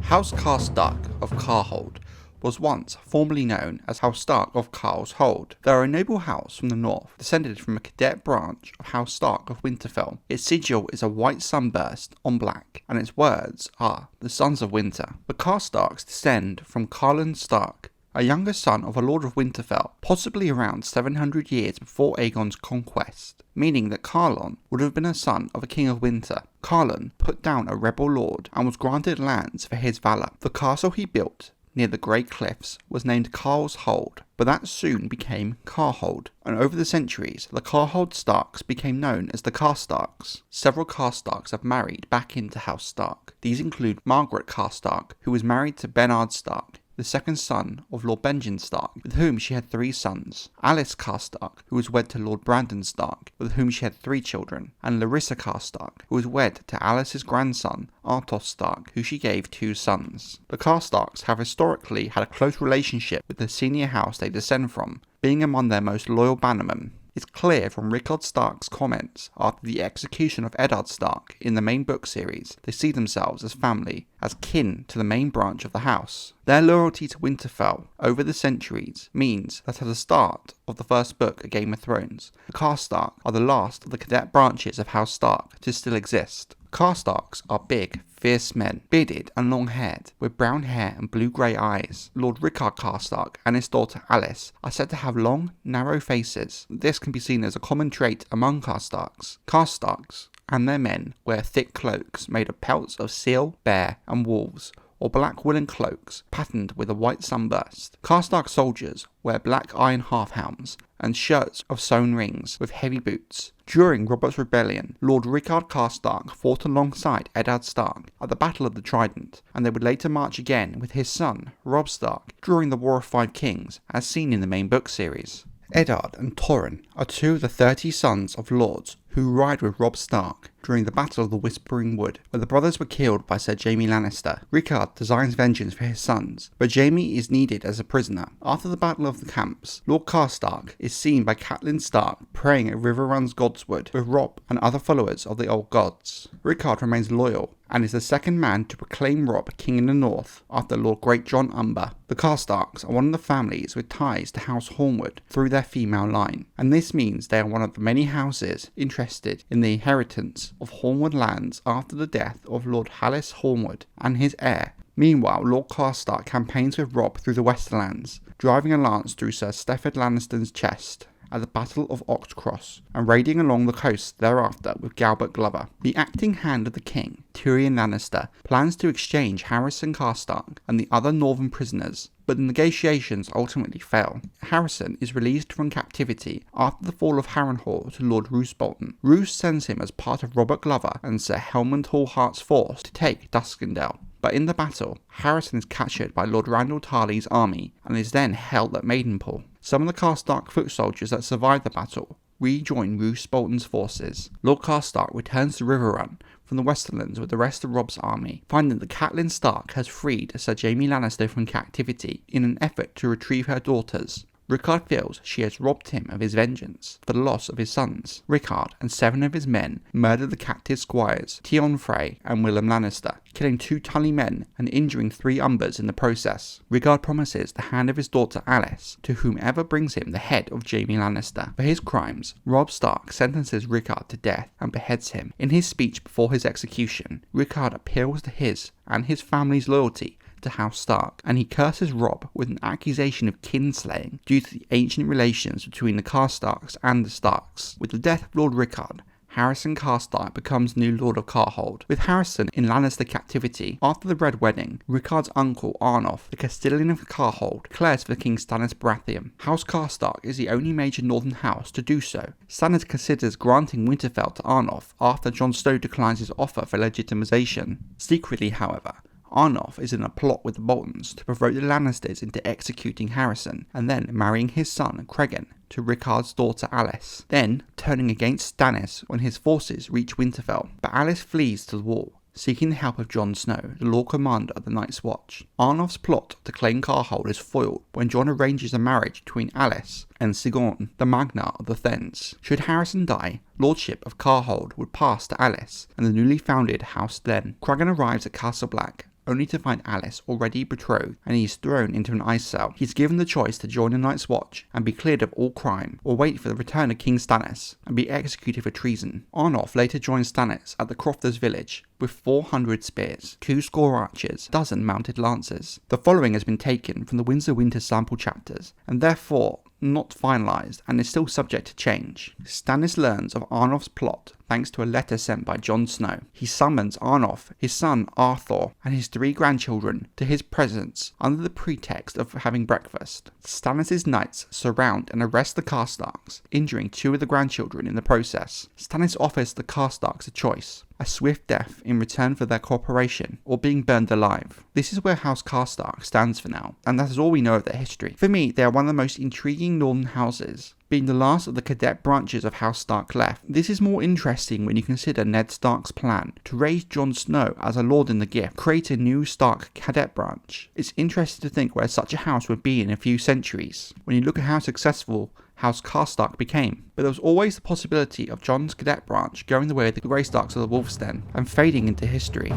House Stark of Karhold was once formerly known as House Stark of Karhold. They are a noble house from the north, descended from a cadet branch of House Stark of Winterfell. Its sigil is a white sunburst on black, and its words are the Sons of Winter. The Karstarks descend from Catelyn Stark, a younger son of a Lord of Winterfell, possibly around 700 years before Aegon's conquest, meaning that Catelyn would have been a son of a King of Winter. Catelyn put down a rebel lord and was granted lands for his valour. The castle he built near the Great Cliffs was named Karhold, but that soon became Karhold, and over the centuries the Karhold Starks became known as the Karstarks. Several Karstarks have married back into House Stark. These include Margaret Karstark, who was married to Bernard Stark, the second son of Lord Benjen Stark, with whom she had 3 sons, Alice Karstark, who was wed to Lord Brandon Stark, with whom she had 3 children, and Larissa Karstark, who was wed to Alice's grandson, Arnolf Stark, who she gave 2 sons. The Karstarks have historically had a close relationship with the senior house they descend from, being among their most loyal bannermen. It's clear from Rickard Stark's comments after the execution of Eddard Stark in the main book series, they see themselves as family, as kin to the main branch of the house. Their loyalty to Winterfell over the centuries means that at the start of the first book of Game of Thrones, the Karstark are the last of the cadet branches of House Stark to still exist. Karstarks are big, fierce men, bearded and long-haired, with brown hair and blue-grey eyes. Lord Rickard Karstark and his daughter Alice are said to have long, narrow faces. This can be seen as a common trait among Karstarks. Karstarks and their men wear thick cloaks made of pelts of seal, bear and wolves, or black woolen cloaks patterned with a white sunburst. Karstark soldiers wear black iron half-helms and shirts of sewn rings with heavy boots. During Robert's Rebellion, Lord Rickard Karstark fought alongside Eddard Stark at the Battle of the Trident, and they would later march again with his son, Robb Stark, during the War of 5 Kings, as seen in the main book series. Eddard and Torrhen are 2 of the 30 sons of lords who ride with Robb Stark during the Battle of the Whispering Wood, where the brothers were killed by Sir Jaime Lannister. Rickard designs vengeance for his sons, but Jaime is needed as a prisoner. After the Battle of the Camps, Lord Karstark is seen by Catelyn Stark praying at Riverrun's Godswood with Robb and other followers of the old gods. Rickard remains loyal and is the second man to proclaim Robb king in the north after Lord Great John Umber. The Karstarks are one of the families with ties to House Hornwood through their female line, and this means they are one of the many houses interested in the inheritance of Hornwood lands after the death of Lord Hallis Hornwood and his heir. Meanwhile, Lord Karstark campaigns with Robb through the Westerlands, driving a lance through Sir Stefford Lannister's chest at the Battle of Oxcross, and raiding along the coast thereafter with Galbert Glover. The acting hand of the king, Gyrion Lannister, plans to exchange Harrison Karstark and the other northern prisoners, but the negotiations ultimately fail. Harrison is released from captivity after the fall of Harrenhal to Lord Roose Bolton. Roose sends him as part of Robert Glover and Sir Helmund Hallhart's force to take Duskendale. But in the battle, Harrison is captured by Lord Randall Tarley's army and is then held at Maidenpool. Some of the Karstark foot soldiers that survived the battle rejoin Roose Bolton's forces. Lord Karstark returns to Riverrun from the Westerlands with the rest of Robb's army, finding that Catelyn Stark has freed Sir Jaime Lannister from captivity in an effort to retrieve her daughters. Rickard feels she has robbed him of his vengeance for the loss of his sons. Rickard and 7 of his men murder the captive squires, Tion Frey and Willem Lannister, killing 2 Tully men and injuring 3 Umbers in the process. Rickard promises the hand of his daughter Alice to whomever brings him the head of Jaime Lannister. For his crimes, Robb Stark sentences Rickard to death and beheads him. In his speech before his execution, Rickard appeals to his and his family's loyalty to House Stark, and he curses Robb with an accusation of kinslaying due to the ancient relations between the Karstarks and the Starks. With the death of Lord Rickard, Harrison Karstark becomes new Lord of Karhold. With Harrison in Lannister captivity, after the Red Wedding, Rickard's uncle Arnolf, the Castellan of Karhold, declares for the King Stannis Baratheon. House Karstark is the only major northern house to do so. Stannis considers granting Winterfell to Arnolf after Jon Snow declines his offer for legitimization. Secretly, however, Arnolf is in a plot with the Boltons to provoke the Lannisters into executing Harrison and then marrying his son Cregan to Rickard's daughter Alice, then turning against Stannis when his forces reach Winterfell. But Alice flees to the wall, seeking the help of Jon Snow, the Lord Commander of the Night's Watch. Arnolf's plot to claim Karhold is foiled when Jon arranges a marriage between Alice and Sigorn, the Magna of the Thenns. Should Harrison die, lordship of Karhold would pass to Alice and the newly founded House Then. Cregan arrives at Castle Black, only to find Alice already betrothed, and he is thrown into an ice cell. He is given the choice to join the Night's Watch and be cleared of all crime, or wait for the return of King Stannis and be executed for treason. Arnolf later joins Stannis at the Crofters village with 400 spears, 20 archers, a dozen mounted lancers. The following has been taken from the Winds of Winter sample chapters, and therefore not finalised and is still subject to change. Stannis learns of Arnolf's plot thanks to a letter sent by Jon Snow. He summons Arnolf, his son Arthur, and his 3 grandchildren to his presence under the pretext of having breakfast. Stannis' knights surround and arrest the Karstarks, injuring 2 of the grandchildren in the process. Stannis offers the Karstarks a choice: a swift death in return for their cooperation, or being burned alive. This is where House Stark stands for now, and that is all we know of their history. For me, they are one of the most intriguing northern houses, being the last of the cadet branches of House Stark left. This is more interesting when you consider Ned Stark's plan to raise Jon Snow as a lord in the gift, create a new Stark cadet branch. It's interesting to think where such a house would be in a few centuries, when you look at how successful House Karstark became. But there was always the possibility of Jon's cadet branch going the way of the Greystarks of the Wolf's Den and fading into history.